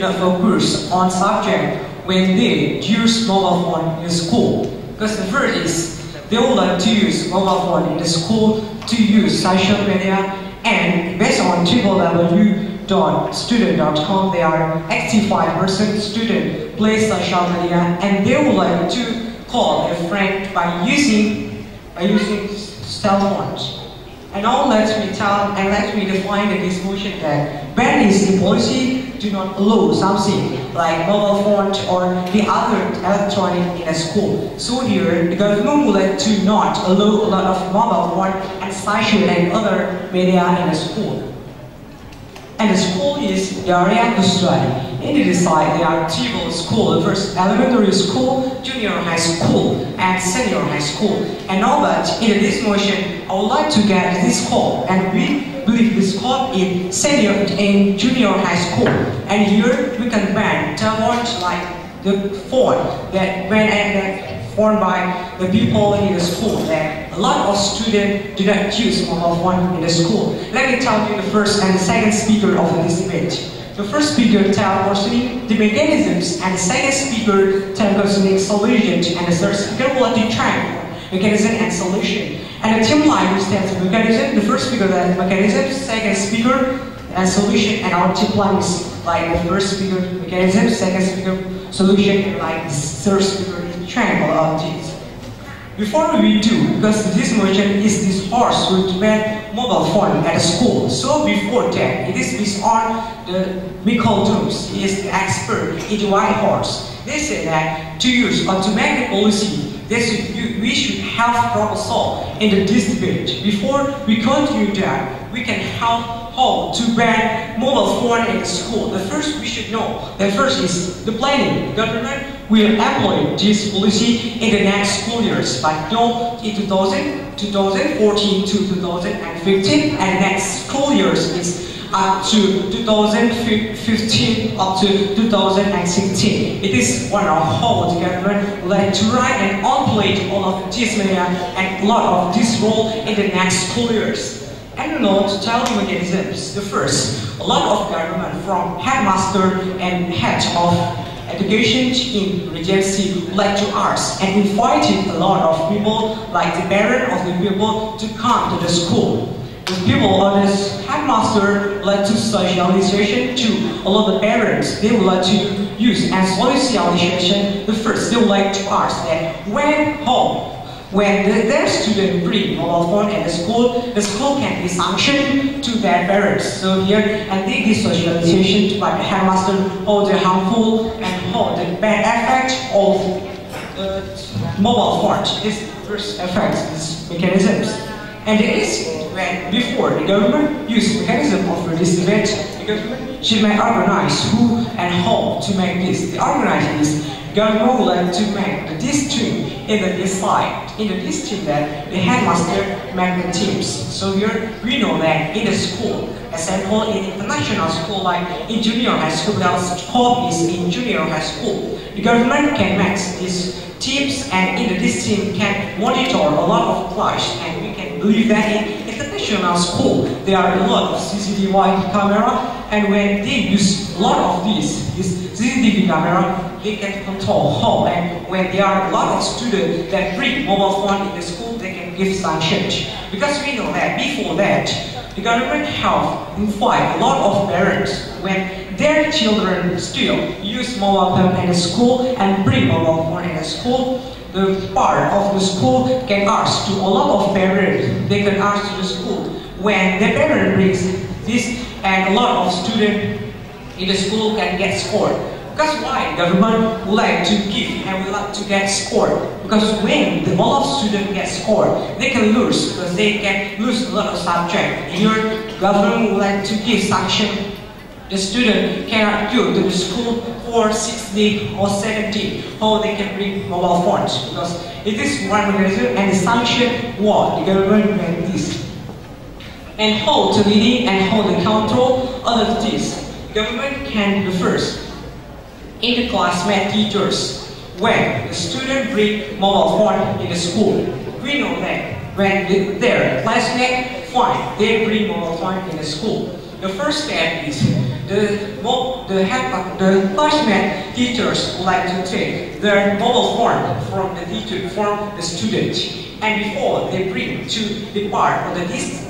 not focus on subject when they use mobile phone in school. Because the first is they would like to use mobile phone in the school to use social media, and based on www.student.com, they are 85% student play social media, and they would like to call a friend by using cell phones. And now let me define this motion that ban is the policy do not allow something like mobile phone or the other electronic in a school. So here the government would like to not allow a lot of mobile phone and social and other media in a school. And the school is the area to study. In the side there are three schools: the first elementary school, junior high school, and senior high school. And now that in this motion, I would like to get this code, and we believe this code is senior and junior high school. And here we can ban telephone like the phone that formed by the people in the school, that a lot of students do not use mobile phone in the school. Let me tell you the first and the second speaker of this debate. The first speaker tells concerning the mechanisms, and the second speaker tells concerning solutions, and the third speaker will try mechanism and solution. And the team line understands mechanism. The first speaker that mechanism, second speaker and solution, and our team line is like the first speaker mechanism, second speaker solution, and like the third speaker triangle of this. Before we do, because this motion is this horse with ban mobile phone at school. So before that, it is based on the Michael Dooms. He is the expert in the white horse. They say that to use or to make the policy, we should have proposal in this debate. Before we continue that, we can have how to ban mobile phone in the school. The first we should know, the first is the planning. The government will employ this policy in the next school years, but no in 2014 to 2015, and next school years is up to 2015 up to 2016. It is one of how the government would like to write and upload all of this media and a lot of this role in the next school years. And now to tell you mechanisms. The first, a lot of government from headmaster and head of education in Regency would like to ask and invited a lot of people like the parent of the people to come to the school. The people or the headmaster would like to socialization to a lot of parents. They would like to use and socialization. The first, they would like to ask that when their student bring mobile phone in the school can be sanctioned to their parents. So here, and they give socialization by the headmaster all the harmful and all the bad effect of mobile phone. This first effect, these mechanisms. And it is when before the government used mechanism of this debate, the government should make organize who and how to make this. The organizing is government would like to make the district in the decide in the district that the headmaster make the teams. So here we know that in the school, example in international school like in junior high school, the scope is in junior high school. The government can make these teams, and in the district can monitor a lot of class, and we can believe that in international school there are a lot of CCTV camera, and when they use a lot of this CCTV camera, they can control how, and when there are a lot of students that bring mobile phone in the school, they can give sanctions. Because we know that before that, the government have invited a lot of parents when their children still use mobile phone in the school and bring mobile phone in the school. The part of the school can ask to a lot of parents. They can ask to the school when the parent brings this, and a lot of students in the school can get scored. Because why? Government would like to give and would like to get scored. Because when the lot of students get scored, they can lose, because they can lose a lot of subjects. Here, government would like to give sanction. The student cannot go to the school for 6 days or 7 days. How they can bring mobile phones? Because it is one mechanism, and the sanction what the government made this. And how to lead and how to control other things. Government can do first. In the classmate teachers, when the student bring mobile phone in the school, we know that when their classmate find they bring mobile phone in the school, the first step is the classmate teachers would like to take their mobile phone from the teacher, from the student, and before they bring to the part of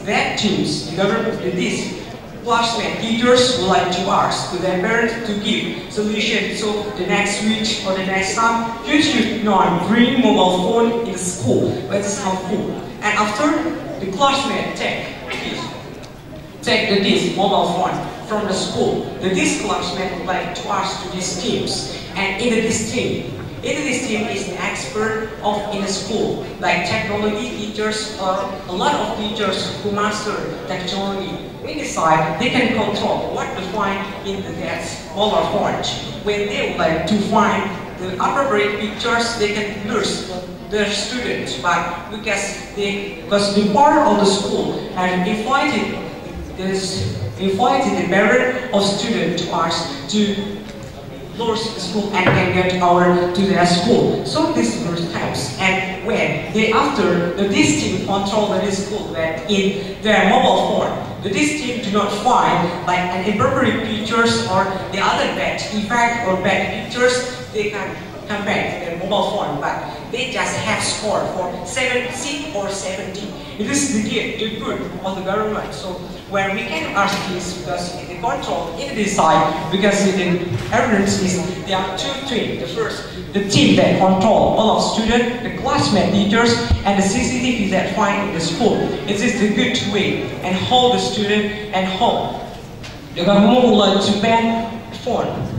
that teams, the government, this classmate teachers would like to ask to their parents to give solution. So the next week or the next time, you should not bring mobile phone in school. That's helpful. And after the classmate take this mobile phone from the school, this classmate would like to ask to these teams. And in this team is an expert in the school, like technology teachers or a lot of teachers who master technology. In this side, they can control what to find in that mobile phone. When they would like to find the appropriate pictures, they can nurse their students. But because the part of the school and invited the parent of student to us to lose the school and can get to their school. So this is first times. And when this team control the school that in their mobile phone, this team do not find like an inappropriate pictures or the other bad effect or bad pictures, they can come back to their mobile phone, but they just have score for 70 or 70. This is the good of the government. So where we can ask this because the control in this side, because the evidence is there are two things. The first, the team that control all of students, the classmate teachers, and the CCTV that find in the school. It is the good way and hold the student and hold the government would like to ban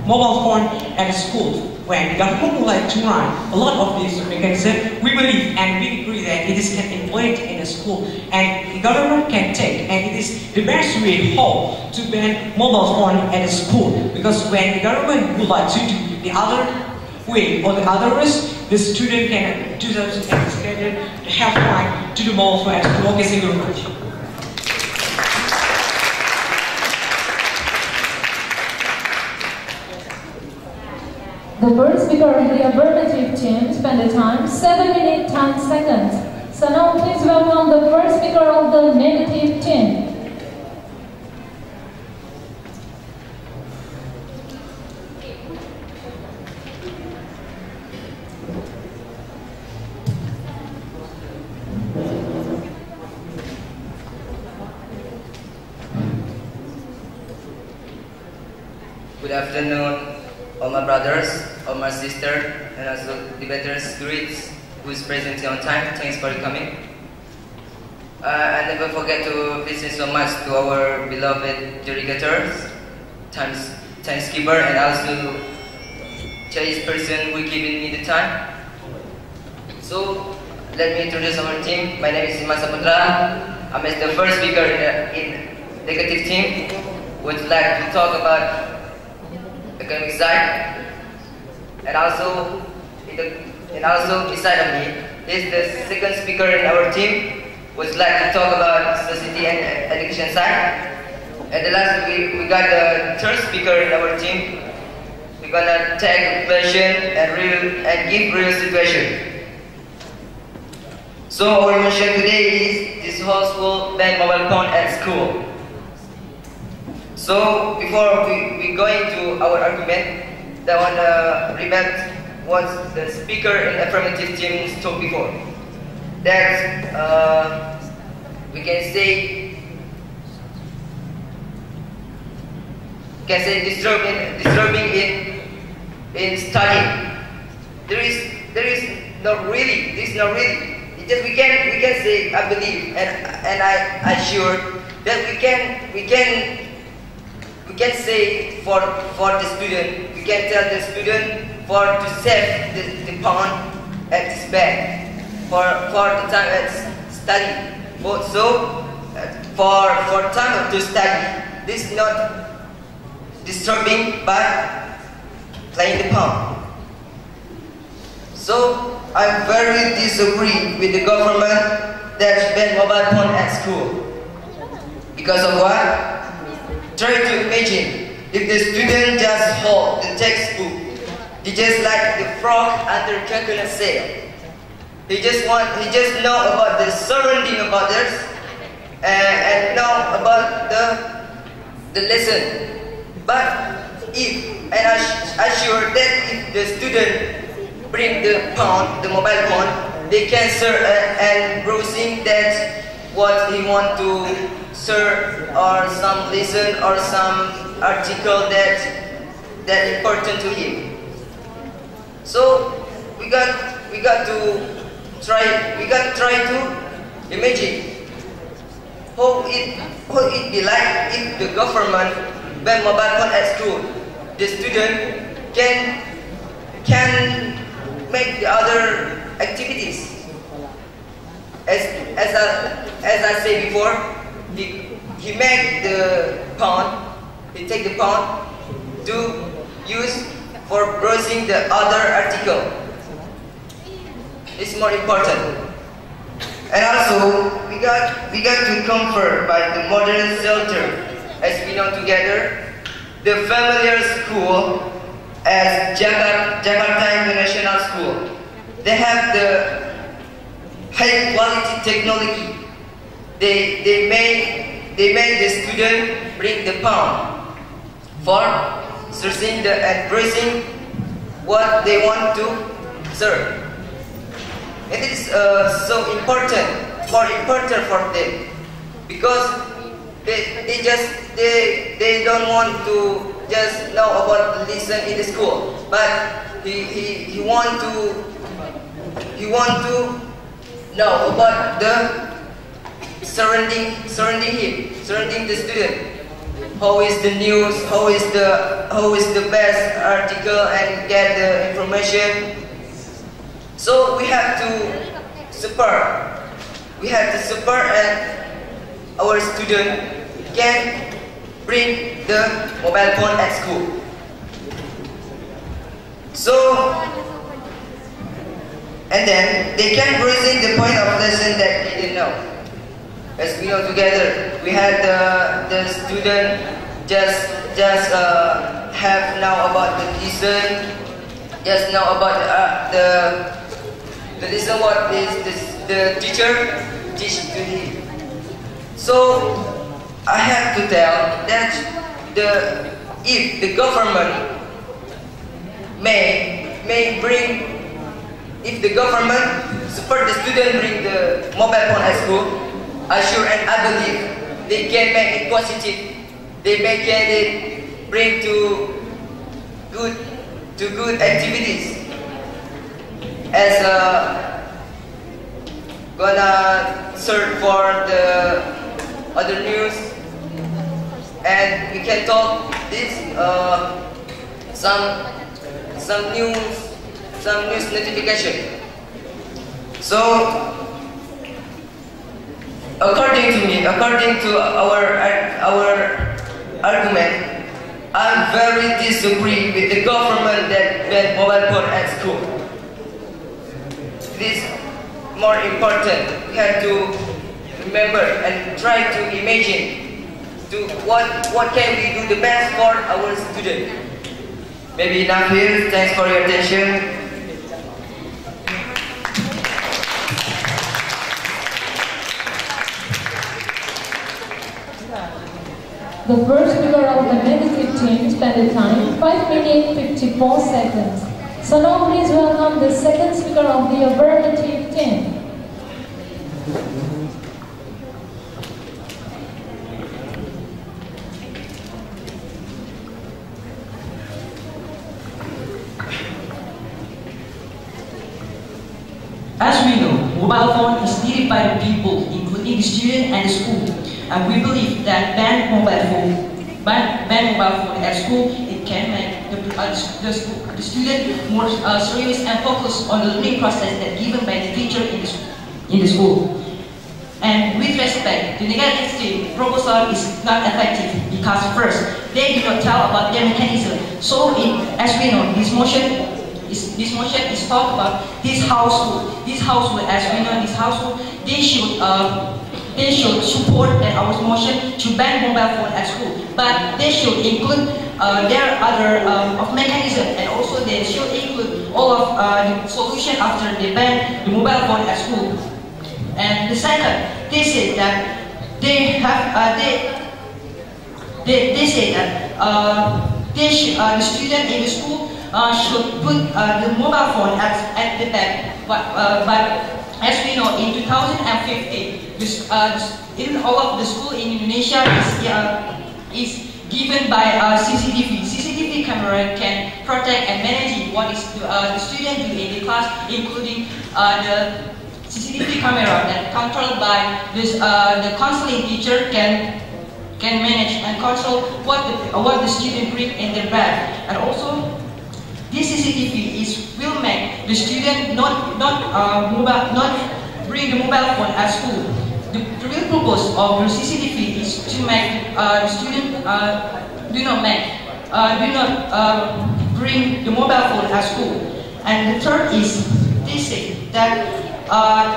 mobile phone at the school. When the government would like to run a lot of these mechanisms, we believe and we agree that it is can implement in the school and the government can take, and it is the best way how to ban mobile phone at the school, because when the government would like to do the other way or the other risk, the student can do those and have fun to the mobile phone at school. Okay, thank you very much. The first speaker in the affirmative team spent the time 7 minutes 10 seconds. So now please welcome the first speaker of the negative team. Good afternoon, all my brothers, all my sisters, and also debaters, greets who is present on time. Thanks for coming. I never forget to listen so much to our beloved delegators, timekeeper, and also Chinese person who giving me the time. So let me introduce our team. My name is Iman Saputra. I'm the first speaker in negative team. Would like to talk about academic side, and also beside of me is the second speaker in our team, would like to talk about society and education side. And the last we got the third speaker in our team. We're gonna take question and give real situation. So our mission today is this whole school ban mobile phone at school. So before we go into our argument, I want to remember what the speaker in affirmative team talked before. That we can say disturbing in studying. There is not really. This is not really. It just we can say I believe and I sure that we can say for the student, we can tell the student to save the phone at his bag for the time at study. So for time to study, this is not disturbing but playing the phone. So I very disagree with the government that ban mobile phone at school. Because of what? Try to imagine if the student just hold the textbook, he just like the frog under coconut shell. He just know about the surrounding about this and know about the lesson. But if, and I sure that if the student bring the mobile phone, they can search and browsing that what he want to search or some listen or some article that important to him. So we got to try to imagine how it be like if the government ban mobile phone at school. The student can make the other activities. As I said before, he make the phone, he take the phone to use for browsing the other article. It's more important. And also, we got to comfort by the modern shelter, as we know together, the familiar school as Jakarta International School. They have the high quality technology. They made the student bring the phone for searching and browsing what they want to search. It is so important for them because they don't want to just know about listen in the school, but he want to know about the surrounding the student. How is the news? How is the best article and get the information? So we have to support. And our student can bring the mobile phone at school. So, and then they can present the point of lesson that they didn't know. As we know together, we had the student just have now about the lesson, just know about the lesson what is the teacher teach to him. So I have to tell that if the government may bring, if the government support the student bring the mobile phone at school, I sure and I believe they can make it positive. They may get it bring to good activities. As gonna search for the other news, and we can talk this some news notification. So according to our argument, I'm very disagree with the government that banned mobile phone at school. It is more important. We have to remember and try to imagine to what can we do the best for our student. Maybe enough here. Thanks for your attention. The first speaker of the negative team spent the time 5 minutes 54 seconds. So now please welcome the second speaker of the affirmative team. As we know, mobile phone is needed by the people, including the student and the school. And we believe that ban mobile phone at school, it can make the student more serious and focused on the learning process that given by the teacher in the school. And with respect, the negative proposal is not effective because first, they do not tell about their mechanism. So, as we know, this motion is talk about this household. This household, as we know, this household, they should support our motion to ban mobile phone at school, but they should include their other mechanism, and also they should include all of the solution after they ban the mobile phone at school. And the second, they say that they say that the student in the school should put the mobile phone at the back. But as we know, in 2015, in all of the school in Indonesia is given by CCTV. CCTV camera can protect and manage what is the student do in the class, including the CCTV camera that controlled by the counseling teacher can manage and control what the student bring in their bag. And also, this CCTV will make the student not bring the mobile phone at school. The real purpose of the CCTV is to make the student do not bring the mobile phone at school. And the third is they say that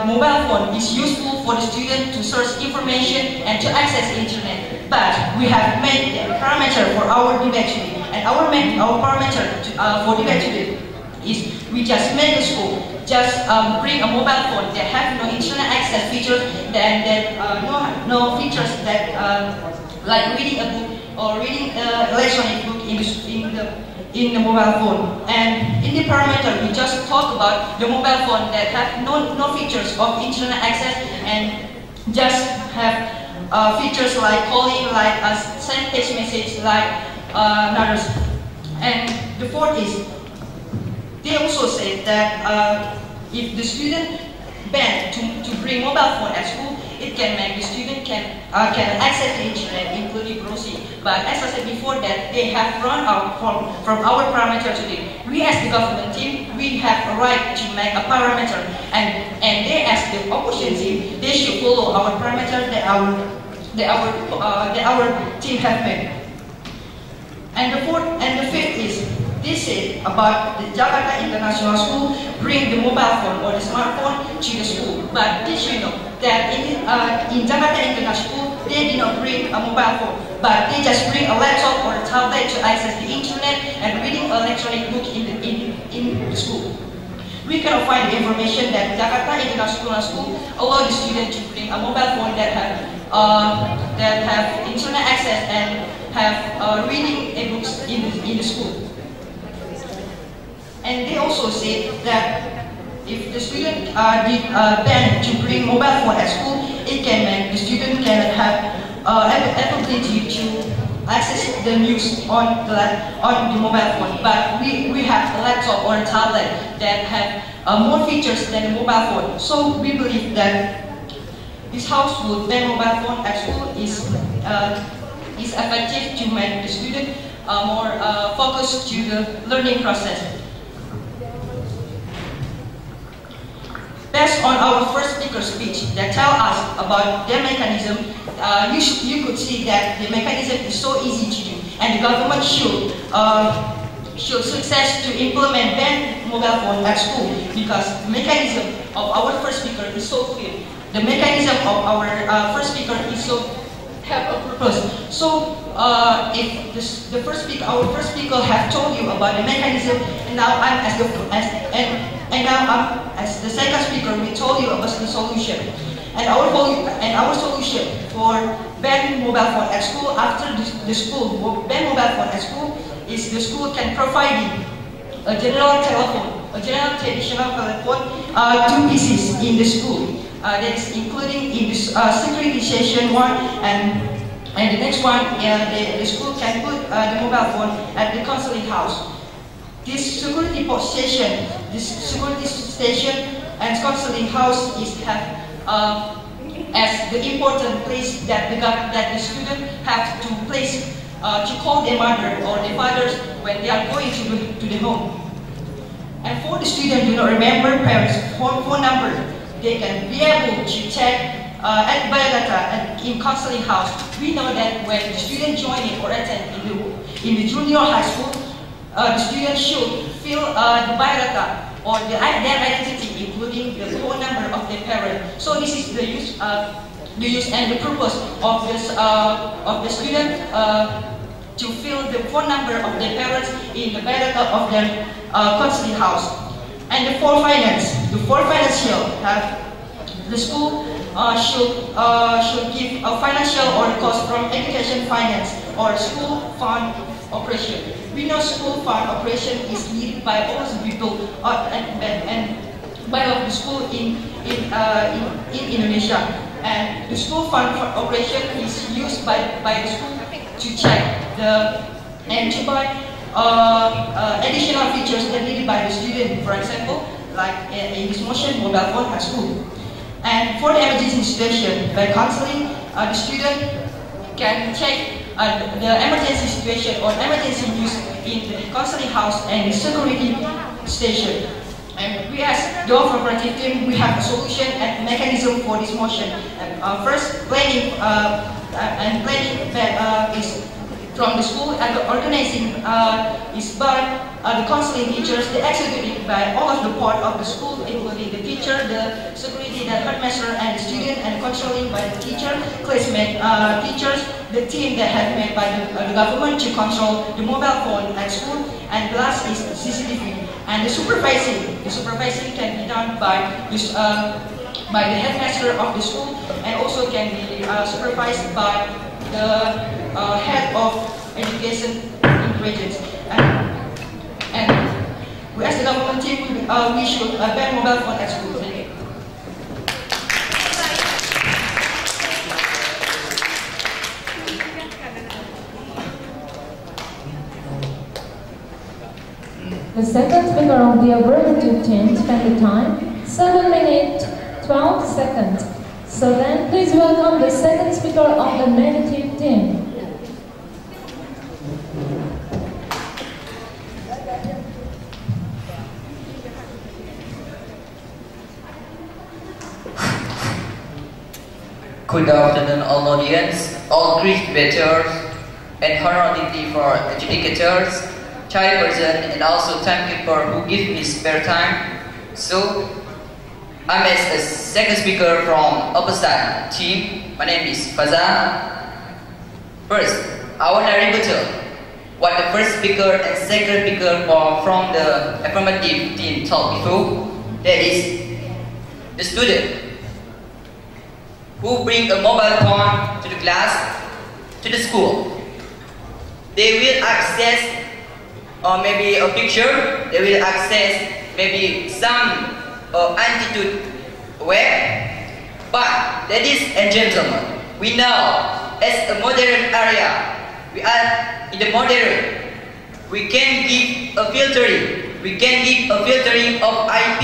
mobile phone is useful for the student to search information and to access internet. But we have made a parameter for our debate today, and our parameter for debate today is we just make the school just bring a mobile phone that have no internet access features, no features that like reading a book or reading electronic book in the mobile phone. And in the parameter, we just talk about the mobile phone that have no features of internet access and just have features like calling, like send text message, like others. And the fourth is, they also said that if the student banned to bring mobile phone at school, it can make the student can access the internet, including browsing. But as I said before, that they have run out from our parameter today. We as the government team, we have a right to make a parameter, and they as the opposition team, they should follow our parameter that our team have made. And the fifth is, they said about the Jakarta International School bring the mobile phone or the smartphone to the school. But did you know that in Jakarta International School, they did not bring a mobile phone, but they just bring a laptop or a tablet to access the internet and reading electronic book in the school. We cannot find the information that Jakarta International School allow the student to bring a mobile phone that have internet access and have reading books in the school. And they also say that if the student banned to bring mobile phone at school, it can make the student can have ability to access the news on the mobile phone. But we have a laptop or a tablet that have more features than the mobile phone. So we believe that this house will ban mobile phone at school is effective to make the student more focused to the learning process. Based on our first speaker speech that tell us about their mechanism, you could see that the mechanism is so easy to do, and the government should success to implement ban mobile phone at school, because the mechanism of our first speaker is so clear. The mechanism of our first speaker is so have a purpose. So if our first speaker have told you about the mechanism, and now I'm as the second speaker, we told you about the solution. And our solution for ban mobile phone at school after the school ban mobile phone at school is the school can provide a general telephone, a general traditional telephone, 2 pieces in the school. That is including in this security session one, and the next one, the school can put the mobile phone at the counseling house. This security station and counseling house is have as the important place that the student have to place to call their mother or their fathers when they are going to the home. And for the student do not remember parents' phone number, they can be able to check at biodata and in counseling house. We know that when the student joining or attend in the junior high school, the student should fill the biodata or their identity, including the phone number of their parent. So this is the use and the purpose of the student to fill the phone number of their parents in the biodata of their counseling house. And the for financial have the school should give a financial or cost from education finance or school fund operation. We know school fund operation is led by all the people and by all the school in Indonesia. And the school fund operation is used by the school to check and to buy additional features that needed by the student. For example, like in this motion, mobile phone at school. And for the emergency situation, by counseling, the student can check the emergency situation or emergency news in the counseling house and the security station. And we as the operative team, we have a solution and mechanism for this motion. And first, planning is from the school, and the organizing is by the counseling teachers, the executive by all of the part of the school, including the teacher, the security, the headmaster, and the student, and controlling by the teacher, classmate, teachers, the team that have made by the government to control the mobile phone at school, and the last is CCTV. And the supervising can be done by the headmaster of the school, and also can be supervised by the head of education ingredients. And we as the government team, we should ban mobile phone at school. The second speaker of the affirmative team spent the time 7 minutes 12 seconds. So then, please welcome the second speaker of the negative team. Good afternoon, all audience, all great debaters, and honorary for adjudicators, chairperson, and also timekeeper who give me spare time. So, I'm as a second speaker from opposite team. My name is Fazan. First, I want to rebuttal what the first speaker and second speaker from the affirmative team talked before. That is the student who bring a mobile phone to the class, to the school. They will access or maybe a picture, they will access maybe some attitude web. But ladies and gentlemen, we know as a modern area, we are in the modern, we can give a filtering, of IP.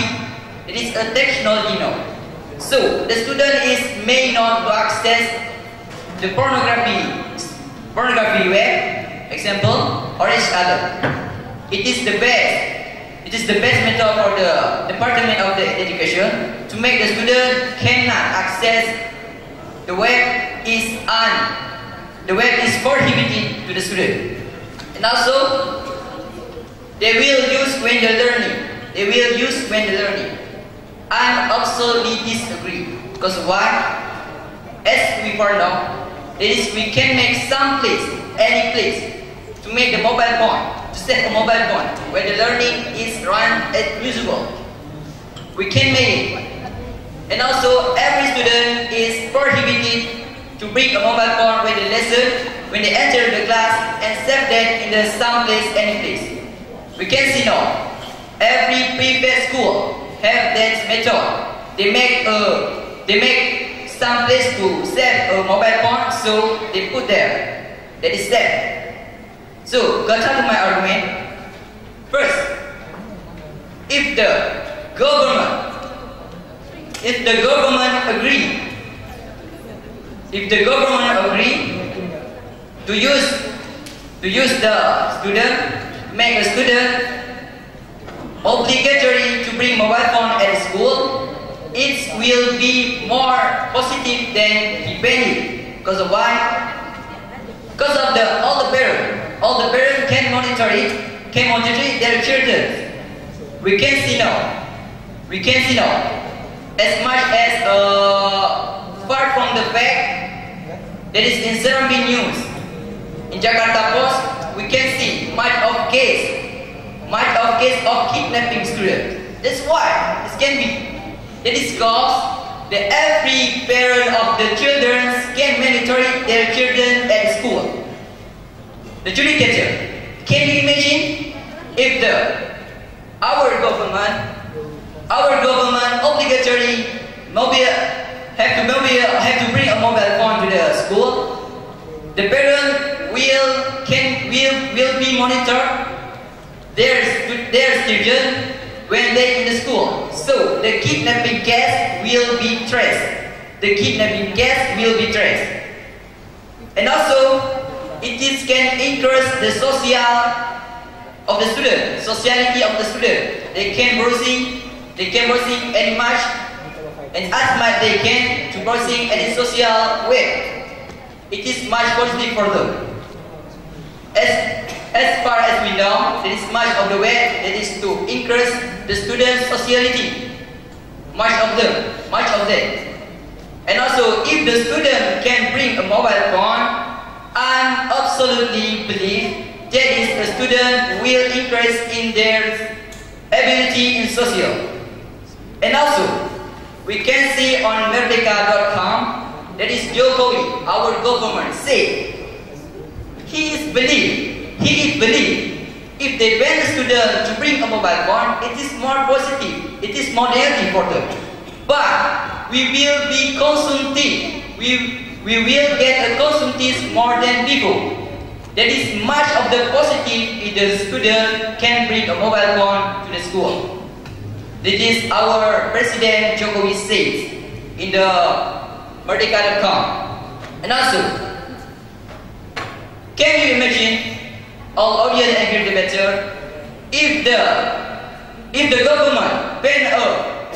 It is a technology now. So the student may not access the pornography web, example, or each other. It is the best method for the Department of the Education to make the student cannot access the web is prohibited to the student. And also they will use when they're learning. I absolutely disagree. Because why? As we found out, we can make some place, any place, to make the mobile phone, to set a mobile phone where the learning is run as usual. We can make it. And also, every student is prohibited to bring a mobile phone when they lesson, when they enter the class, and set that in the some place, any place. We can see now, every private school have that method. They make some place to set a mobile phone, so they put there. That is that. So, got to my argument. First, if the government agree to use the student, make a student obligatory to bring mobile phone at school, it will be more positive than he banned. Because of why? Because of all the parents can monitor their children. We can see now. As much as far from the fact that is in Serambi News, in Jakarta Post, we can see much of case of kidnapping students. That's why this can be. That is because every parent of the children can monitor their children at school. the judicature. Can you imagine if our government obligatory have to bring a mobile phone to the school? The parent will be monitor their children when they in the school. So the kidnapping case will be traced. And also it can increase the sociality of the student. They can browsing any much and as much they can to browsing any social web. It is much positive for them. As far as we know, there is much of the way that is to increase the students' sociality. Much of them. And also, if the student can bring a mobile phone, I absolutely believe that is the student will increase in their ability in social. And also, we can see on merdeka.com that is Jokowi, our government, say he is believe if they ban the student to bring a mobile phone, it is more positive, it is more negative for them. But we will be consulting, we will get a consultees more than before. That is much of the positive if the student can bring a mobile phone to the school. This is our President Jokowi says in the merdeka.com. And also, can you imagine, all audience and hear the better, if the government ban a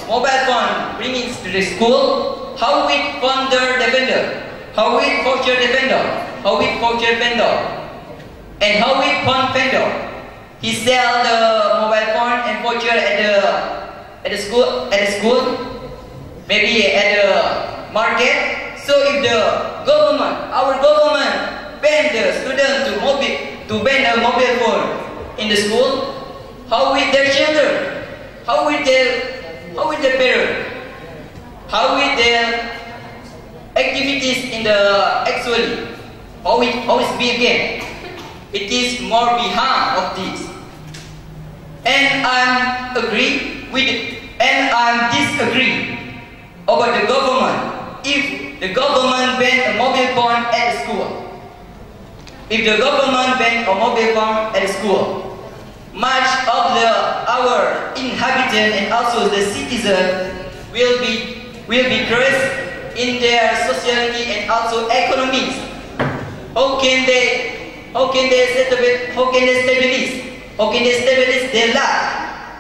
mobile phone bringing to the school, how we founder the vendor, how we voucher the vendor, and how we fund vendor. He sell the mobile phone and voucher at the school, maybe at the market. So if our government ban the student to ban a mobile phone in the school, how with their children, how with their parents, how with their activities in the actually, how it be again? It is more behind of this. And I disagree about the government. If the government ban a mobile phone at the school, much of our inhabitants and also the citizens will be crushed in their sociality and also economies. How can they stabilize their life?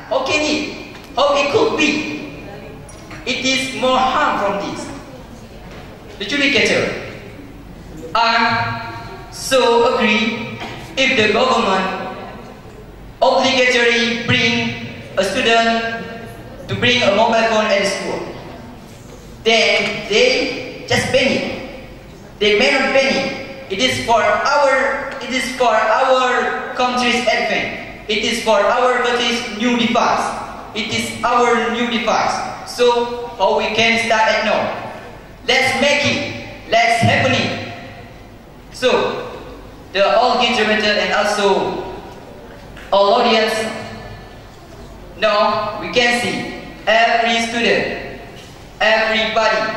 How it could be? It is more harm from this. The judicature. I so agree if the government obligatory bring a student to bring a mobile phone at school, then they just ban it. They may not ban it. It is for our country's advent. It is for our country's new device. It is our new device. So how we can start at now? Let's make it. Let's happen it. So the all interpreter and also all audience, now we can see every student, everybody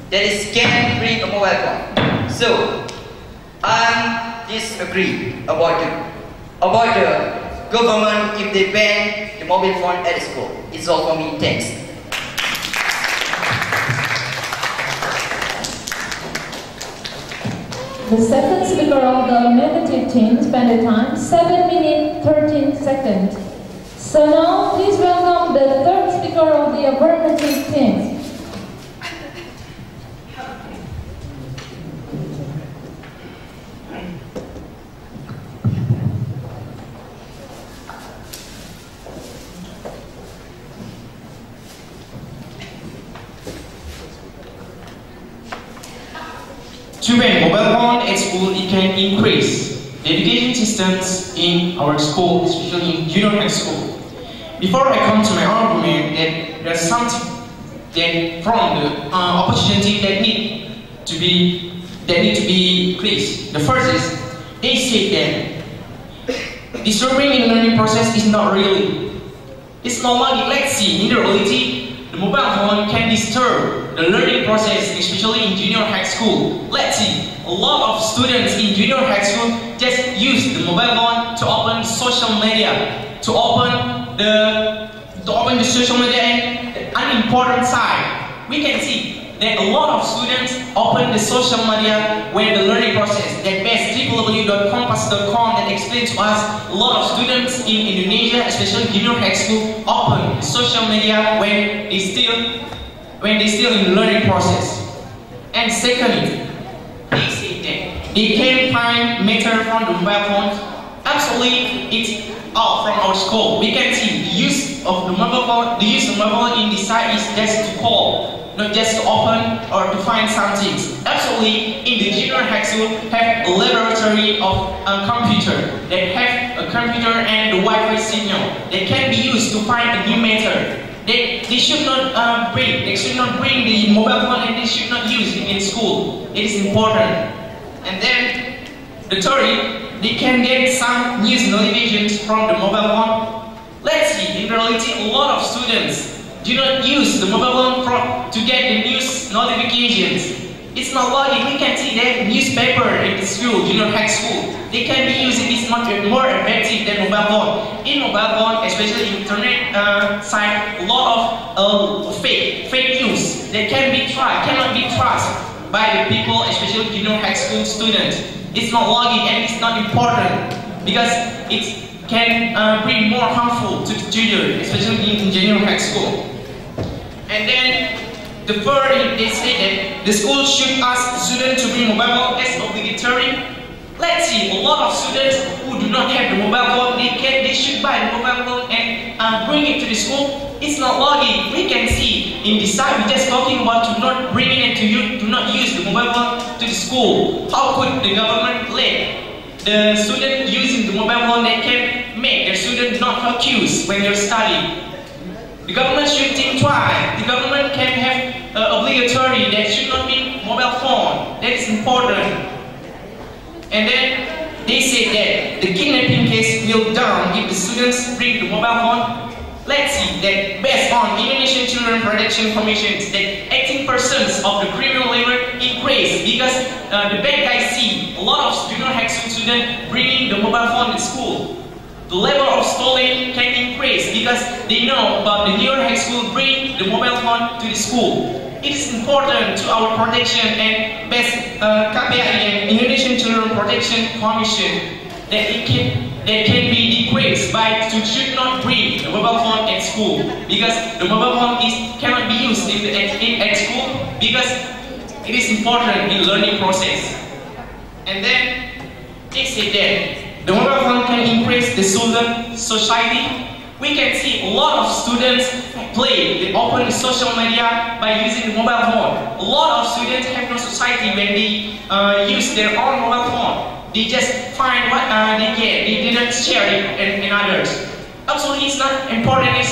that can bring a mobile phone. So I disagree about the government if they ban the mobile phone at school. It's all for me. Thanks. The second speaker of the negative team spent the time 7 minutes 13 seconds. So now please welcome the third speaker of the affirmative team. To ban mobile phone at school, it can increase the education systems in our school, especially in junior high school. Before I come to my argument, that there's something that from the opportunity that need to be increased. The first is they say that disturbing in learning process is not really. It's not logic. Let's see, in the reality, the mobile phone can disturb the learning process, especially in junior high school. Let's see, a lot of students in junior high school just use the mobile phone to open social media, to open the social media and the unimportant side. We can see that a lot of students open the social media when the learning process. That best www.compass.com that explains to us a lot of students in Indonesia, especially junior high school, open the social media when they still in the learning process. And secondly, they say that they can find matter from the mobile phones. Absolutely, it's out from our school. We can see the use of the mobile phone. The use of mobile phone in this side is just to call, not just to open or to find some things. Absolutely, in the junior high school have a laboratory of a computer. They have a computer and the Wi-Fi signal that can be used to find a new method. They should not bring the mobile phone, and they should not use it in school. It is important. And then the third, they can get some news notifications from the mobile phone. Let's see, in reality, a lot of students do not use the mobile phone to get the news notifications. It's not logic. We can see that newspaper in the school, junior high school, they can be used. It's much more effective than mobile phone. In mobile phone, especially internet side, a lot of fake news that cannot be trusted by the people, especially junior high school students. It's not logic and it's not important because it can bring more harmful to the children, especially in junior high school. And then the third, they say that the school should ask students to bring mobile phone as obligatory. Let's see, a lot of students who do not have the mobile phone, they should buy the mobile phone and bring it to the school. It's not logic. We can see in this side, we're just talking about to not bringing it to you, to not use the mobile phone to the school. How could the government let the student using the mobile phone that can make their student not focus when they're studying? The government should think twice. The government can have obligatory that should not be mobile phone. That is important. And then they say that the kidnapping case will down if the students bring the mobile phone. Let's see that based on Indonesian Children Protection Commissions that 18% of the criminal labor increased because the bad guys see a lot of junior high school students bringing the mobile phone to school. The level of stolen can increase because they know about the junior high school bring the mobile phone to the school. It is important to our protection and best KPI and Indonesian Children Protection Commission that it can be decreased by to should not bring the mobile phone at school because the mobile phone cannot be used at school because it is important in learning process. And then they say that the mobile phone can increase the student society. We can see a lot of students they open social media by using the mobile phone. A lot of students have no society when they use their own mobile phone. They just find what they get. They didn't share it in others. Absolutely, it's not important. It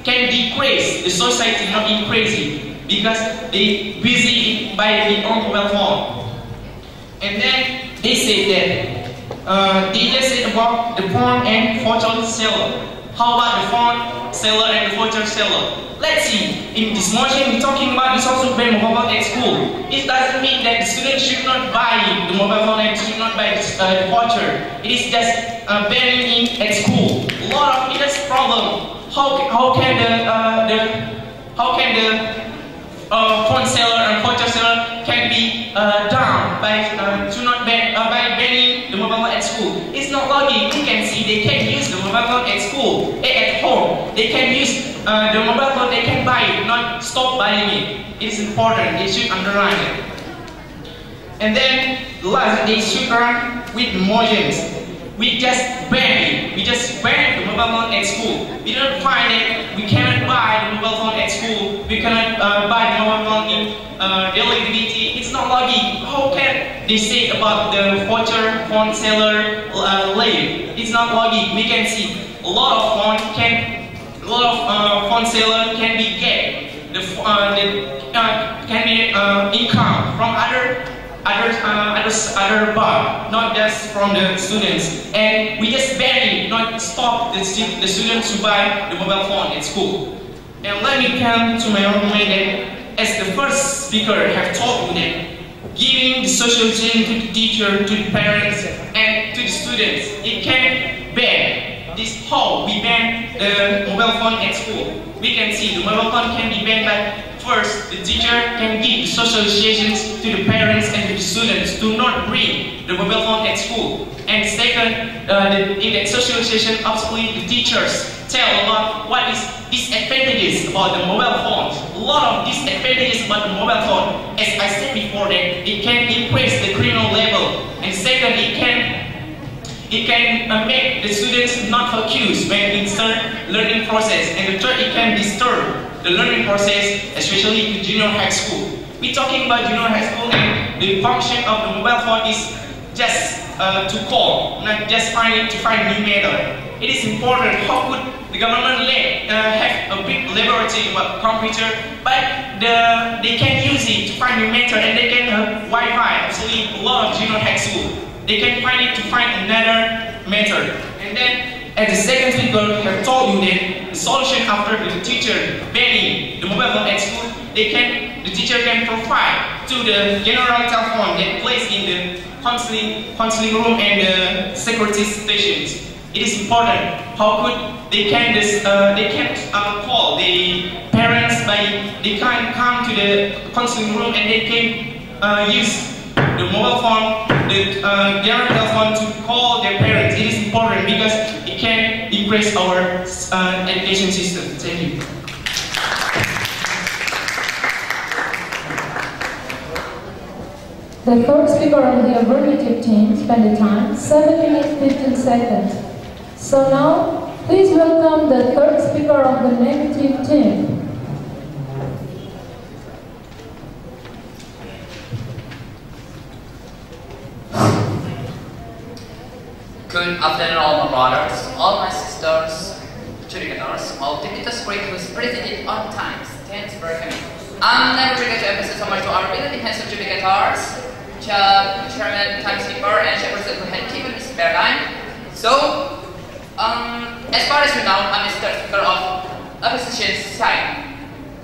can decrease the society, not increase it, because they busy by their own mobile phone. And then they say that they just said about the phone and fortune seller. How about the phone seller and the fortune seller? Let's see, in this motion we're talking about the social ban mobile phone at school. It doesn't mean that the student should not buy the mobile phone and should not buy the voucher. It is just banning it at school. A lot of it is problem. How can the phone seller and voucher seller can be done by banning the mobile phone at school? It's not logic. You can see they can use the mobile phone at school, at home. They can use the mobile phone. They can buy it, not stop buying it. It's important. They should underline it. And then last, they should run with motions. We just ban it. We just ban the mobile phone at school. We don't find it. We cannot buy the mobile phone at school. We cannot buy the mobile phone in daily activity. It's not logic. How can they say about the voucher phone seller late? It's not logic. We can see a lot of phone seller can be get the income from other other part, not just from the students. And we just barely not stop the students to buy the mobile phone at school. And let me come to my argument that as the first speaker have told you that giving the socialization to the teacher, to the parents, and to the students, it can ban this how we ban the mobile phone at school. We can see the mobile phone can be banned by first, the teacher can give the socializations to the parents and to the students to not bring the mobile phone at school. And second, in that socialization, absolutely the teachers tell a lot what is disadvantages about the mobile phones. A lot of disadvantages about the mobile phone. As I said before, that it can increase the criminal level. And second, it can make the students not focused when in learning process. And the third, it can disturb the learning process, especially in junior high school. We're talking about junior high school, and the function of the mobile phone is just to call, not just to find new method. It is important how could the government have a big laboratory about computer, but they can use it to find new method, and they can have Wi-Fi. Actually, a lot of junior high school, they can find it to find another method. And then, as the second speaker have told you that the solution after the teacher banning the mobile phone at school, the teacher can provide to the general telephone that placed in the counseling room and the security stations. It is important how could they can call the parents they can come to the counseling room and they can use the mobile phone, the general telephone to call their parents. It is important because it can increase our education system. Thank you. The third speaker of the affirmative team spent the time 7 minutes 15 seconds. So now, please welcome the third speaker of the negative team. Good afternoon, all my brothers, all my sisters, educators, all technical grade who's presented on time. Thanks for coming. I'm never forget to emphasize so much to our ability hands of educators, chairman, timekeeper, and chairperson who had given me spare time. So, as far as we know, I'm a third speaker of opposition side.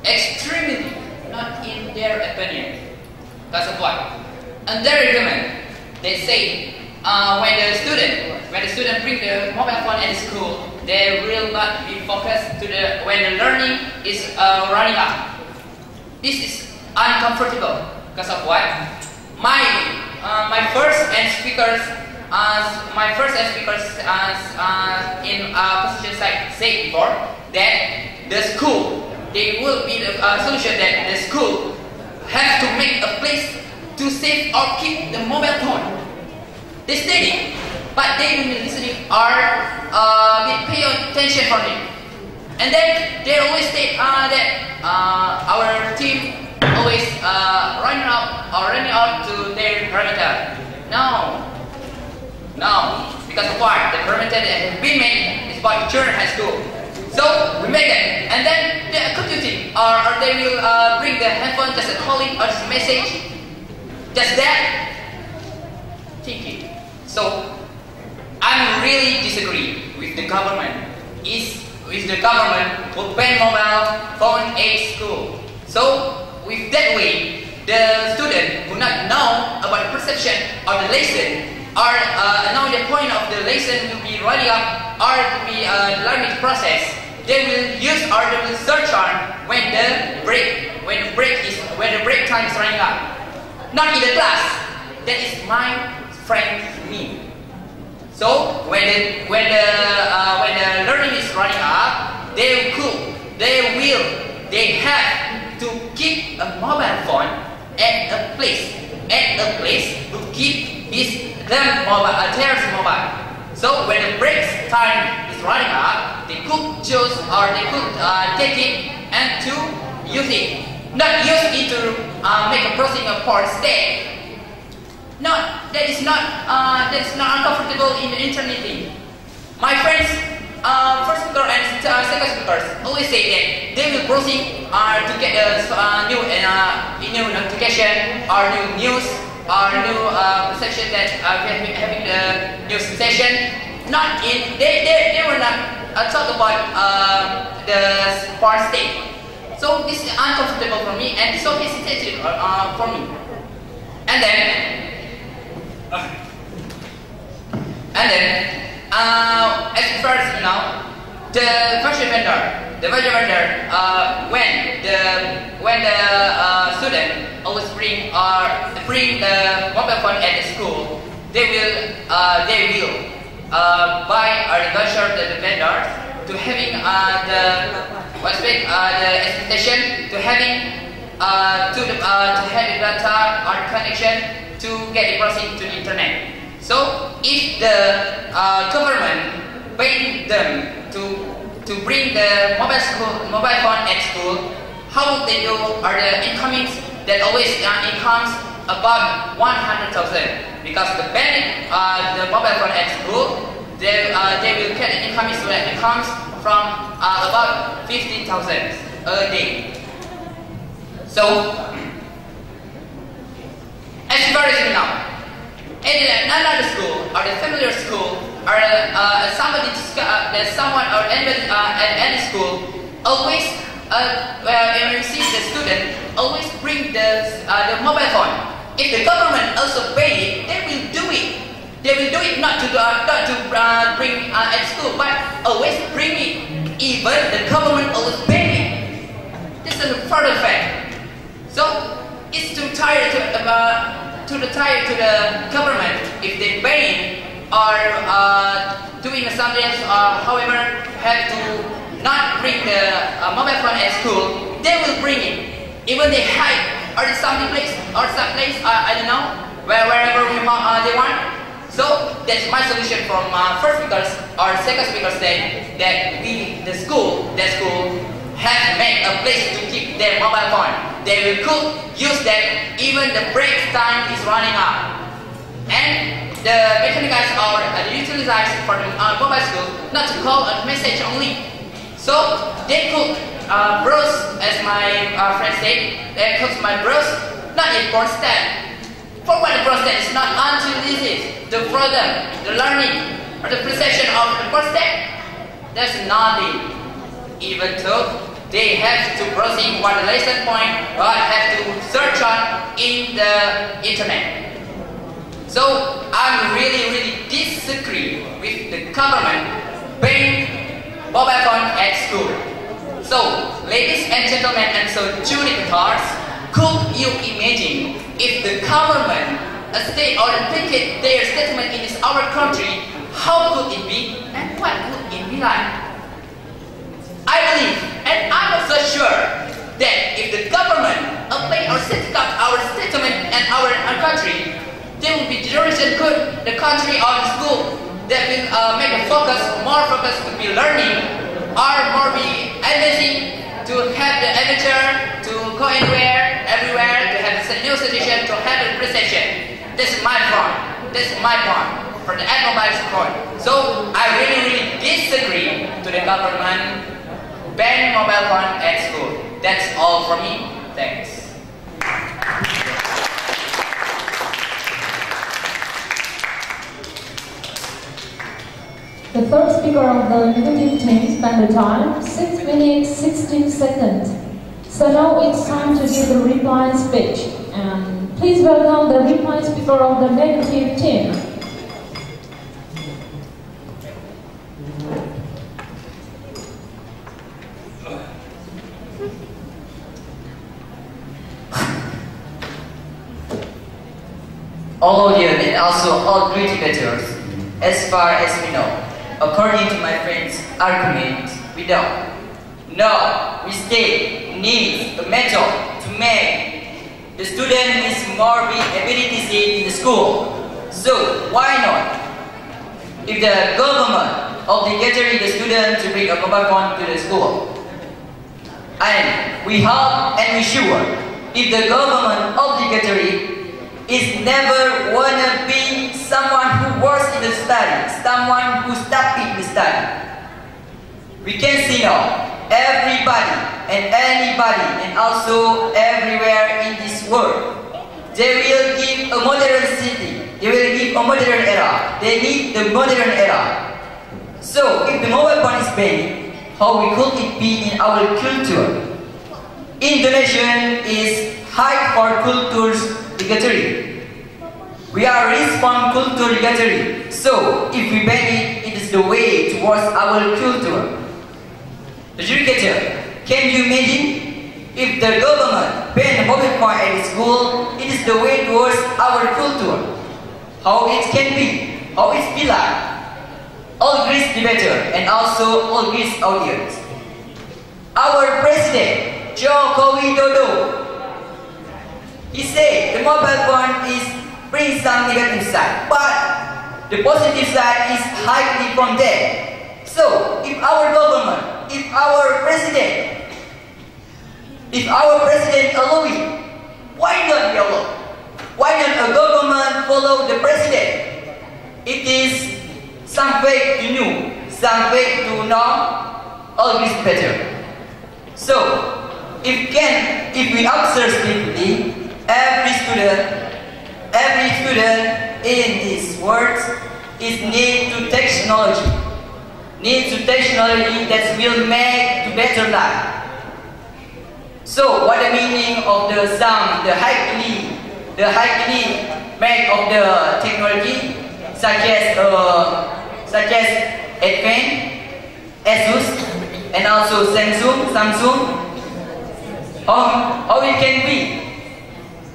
Extremely not in their opinion. Because of what? On their argument, they say when the student bring the mobile phone at school, they will not be focused to when the learning is running up. This is uncomfortable because of what? My first speakers in position side said before that the school, they will be the solution that the school have to make a place to save or keep the mobile phone. They study, but they don't listening or pay attention for it. And then they always state that our team always running out to their perimeter. No, because of what? The perimeter that has been made is by junior high school. So we make it, and then they are computing, or they will bring the handphone just a calling or just a message, just that. Thinking. So I really disagree with the government. With the government will ban mobile phone at school. So with that way, the student will not know about the perception of the lesson, or know the point of the lesson will be running up, or to be learning process. They will use or they will search on when the break time is running up. Not in the class. That is my friend me. So when the learning is running up, they have to keep a mobile phone at a place to keep their mobile. So when the break time is running up, they could choose or they could take it and to use it, not use it to make a processing of port state. No, that's not uncomfortable in the internet thing. My friends, first speaker and second speakers always say that they will browsing to get new notification or new news new section that we are having the new session. Not in they were not talk about the sport state. So this is uncomfortable for me and so hesitated for me. And then as first the virtual vendor, when the student always bring the mobile phone at the school, they will buy or negotiate the vendors to having the expectation to having to have data or connection to get the processing to the internet. So if the government pay them to bring the mobile phone at school, how would they do? Are the incomings that always incomes about 100,000? Because the banning the mobile phone at school, they will get an incoming that incomes from about 15,000 a day. So as far as you know, in another school or the familiar school or someone or anybody at any school always when you see the student always bring the mobile phone. If the government also pay it, they will do it. They will do it not to bring at school, but always bring it. Even the government always pay it. This is a further fact. So it's too tired to the government if they pay or doing something however have to not bring the mobile phone at school, they will bring it. Even they hide or some place I don't know wherever they want. So that's my solution from first speakers or second speakers saying that the school have made a place to keep their mobile phone. They could use that even the break time is running out. And the mechanics or utilized for the mobile school not to call a message only. So they could browse, as my friend said, they could browse not in prostate. For what the prostate is not until this is the problem, the learning or the perception of the prostate, there's nothing. Even though they have to browsing what the lesson point or have to search on in the internet. So I really disagree with the government paying mobile phone at school. So ladies and gentlemen and so judicators, could you imagine if the government state or take their statement in our country, how could it be and what would it be like? I believe and I'm also sure that if the government apply or set up our statement and our country, there will be generation good the country or the school that will make a more focus to be learning or more be advancing to have the adventure to go everywhere to have a new situation to have a recession. This is my point for the mobile support. So I really disagree to the government ban mobile phone at school. That's all from me. Thanks. The third speaker of the negative team spent the time 6 minutes 16 seconds. So now it's time to give the reply speech. And please welcome the reply speaker of the negative team. All audience and also all criticators, as far as we know, according to my friend's argument, we don't. No, we state needs a method to make the student is more ability in the school. So why not? If the government obligating the student to bring a mobile phone to the school, and we hope and we sure if the government obligatory is never wanna be someone who works in the study, someone who stopping the study. We can see now, everybody and anybody and also everywhere in this world, they will give a modern city. They will give a modern era. They need the modern era. So, if the mobile phone is banned, how could it be in our culture? Indonesian is high for culture's bigotry. We are respond culture bigotry. So, if we ban it, it is the way towards our culture. The educator, can you imagine? If the government ban mobile phone at school, it is the way towards our culture. How it can be? How it be like? All Greece debater and also all Greece audience. Our president, Joko Widodo, he said the mobile phone is bring some negative side, but the positive side is highly from there. So, if our government, if our president allow it, why not we allow? Why not a government follow the president? It is some way to know, some way to know, always better. So, if we observe deeply, every student in this world is need to technology. Need to technology that will make to better life. So, what the meaning of the sound, the highly make of the technology, such as Advent, Asus, and also Samsung? How it can be?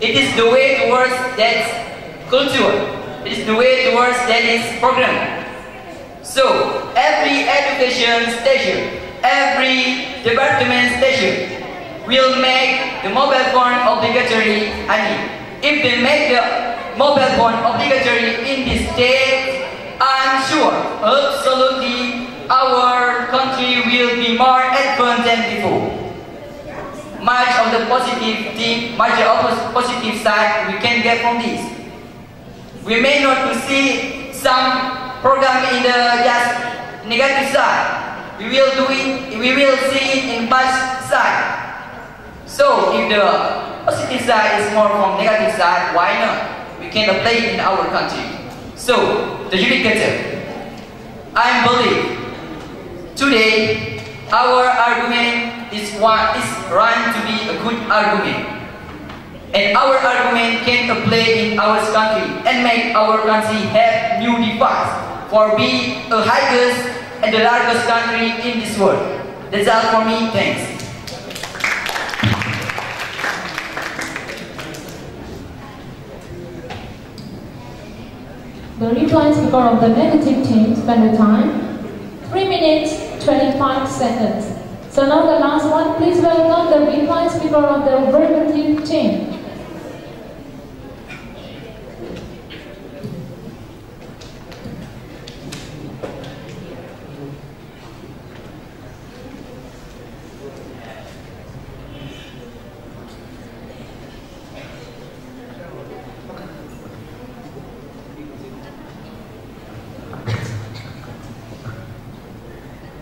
It is the way towards that culture. It is the way towards that is program. So, every education station, every department station will make the mobile phone obligatory. If they make the mobile phone obligatory in this state, I'm sure, absolutely, our country will be more advanced than before. Much of the positive thing, much of positive side we can get from this. We may not see some program in the just negative side. We will see it in positive side. So if the positive side is more from negative side, why not? We can apply it in our country. So the educator, I believe today our argument is run to be a good argument. And our argument can apply in our country and make our country have new device for being the highest and the largest country in this world. That's all for me. Thanks. The reply speaker of the negative team spent the time 3 minutes 25 seconds. So now the last one, please welcome the reply speaker of the affirmative team.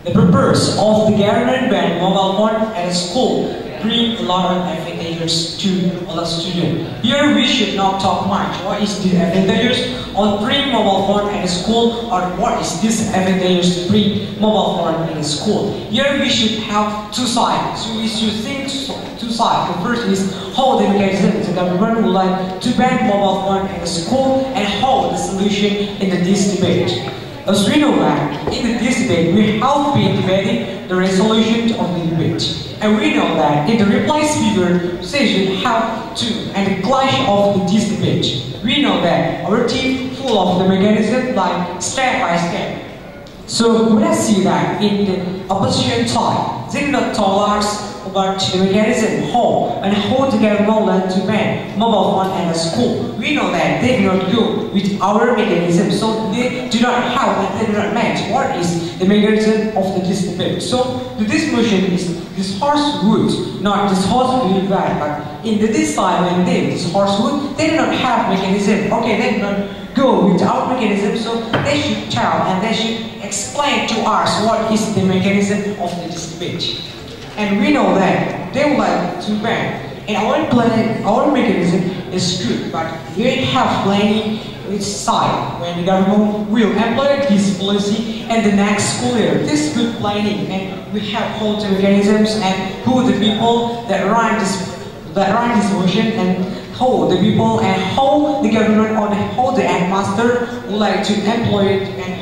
The purpose of the government ban mobile phone at school bring a lot of advantages to all the students. Here we should not talk much. What is the advantages of bring mobile phone at school, or what is disadvantages to bring mobile phone at school? Here we should have two sides. So we should think two sides. The first is how the mechanism the government would like to ban mobile phone at school, and how the solution in this debate. As we know that, in this debate, we have been debating the resolution of the debate. And we know that in the reply speaker session have to and the clash of this debate. We know that our team full of the mechanism like step by step. So when I see that in the opposition side, they do not tell us about the mechanism how and how to get knowledge to ban mobile phone at school. We know that they do not go with our mechanism, so they do not have and they do not match what is the mechanism of this debate. So this motion is this horse wood, not this horse wood bad, but in this side when they this horse wood, they do not have mechanism. Okay, they do not go with our mechanism, so they should tell and they should explain to us what is the mechanism of this debate. And we know that they would like to ban And our mechanism is good, but we have planning which side when the government will employ this policy and the next school year. This good planning, and we have all the mechanisms and who the people that run this motion, and how the people and how the government or how the headmaster would like to employ it, and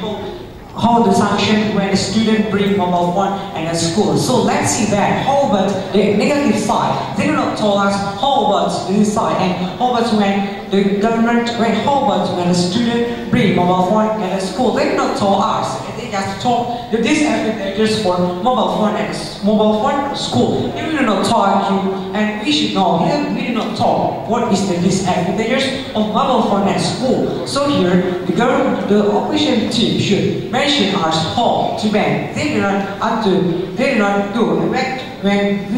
how the sanction when a student bring mobile phone and a school. So let's see that. How about the negative side? They do not tell us how about this side, and how about when the government, how about when a student bring mobile phone and a school? They do not tell us. They just talk the disadvantages for mobile phone and school. If we do not talk, and we should know, we do not talk what is the disadvantages of mobile phone and school. So here, the government, the opposition team should mention us how to ban. They do not do. When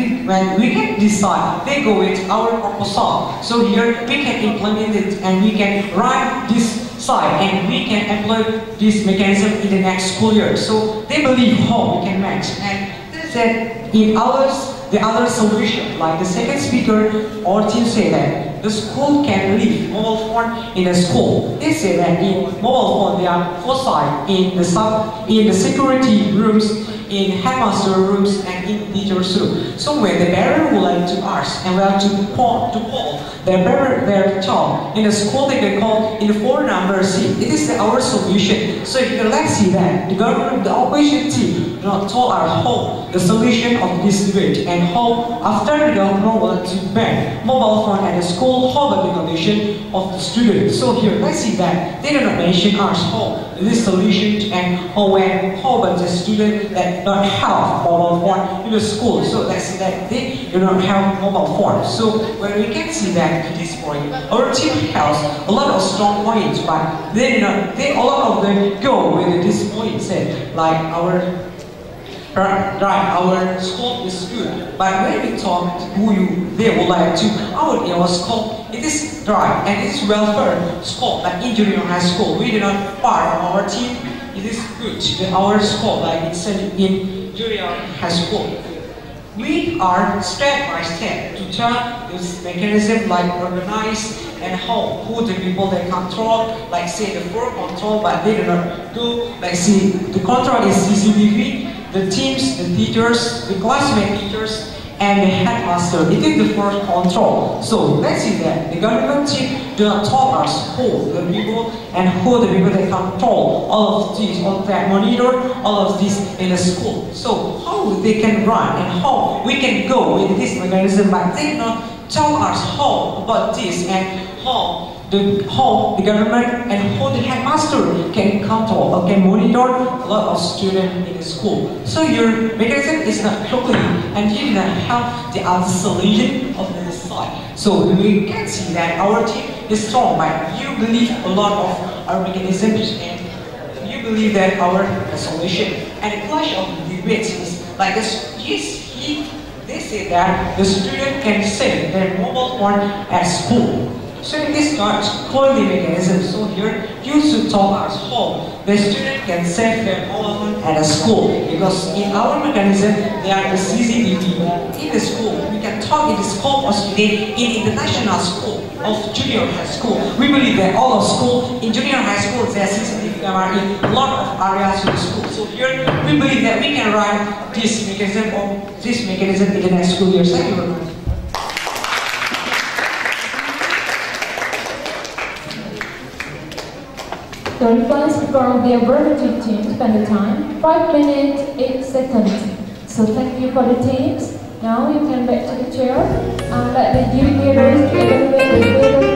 we can decide, they go with our proposal. So here we can implement it and we can run this side and we can employ this mechanism in the next school year. So they believe how we can match. And they said in ours, the other solution, like the second speaker or team say that the school can leave mobile phone in a school. They say that in mobile phone they are foresight in the security rooms, in headmaster rooms, and in teachers' room. So when the parent would like to ask and we have to call their child in the school, they can call in the phone number C. It is our solution. So let's see that the government, the opposition team, not told us how the solution of this debate and how after the government want to ban mobile phone at the school, how about the condition of the students. So here let's see that they do not mention us how this solution and how about the student that don't have mobile phone in the school. So let's see that they do not have mobile phone. So when we can see that at this point, our team has a lot of strong points, but they a lot of them go with this point said like our school is good, but when we talk to who they would like to our school, it is dry and it is welfare school, like in junior high school. We do not part of our team. It is good. Our school, like it's in junior high school. We are step by step to turn this mechanism like organize and how who the people they control, like say the floor control, but they do not do, like see the control is CCTV, the teams, the teachers, the classmate teachers, and the headmaster. It is the first control. So let's see that the government team do not tell us who the people and who the people that control all of these, all that monitor all of this in the school. So how they can run and how we can go with this mechanism, but they do not tell us how about this and how the government and how the headmaster can control or can monitor a lot of students in the school. So your mechanism is not totally, and you do not have the other solution of this side. So we can see that our team is strong, but you believe a lot of our mechanisms and you believe that our solution. And the clash of debates is like this. They say that the student can save their mobile phone at school. So it is not clearly mechanism. So here you should tell us how the student can save their mobile phone at a school, because in our mechanism they are the CCTV in the school. We can talk in the scope of student in international school of junior high school. We believe that all of school in junior high school there are CCTV camera in a lot of areas of the school. So here we believe that we can run this mechanism in the next school year. Thank you very much. The reply speaker of the affirmative team spent the time 5 minutes 8 seconds. So thank you for the teams. Now you can back to the chair and let the debaters evaluate the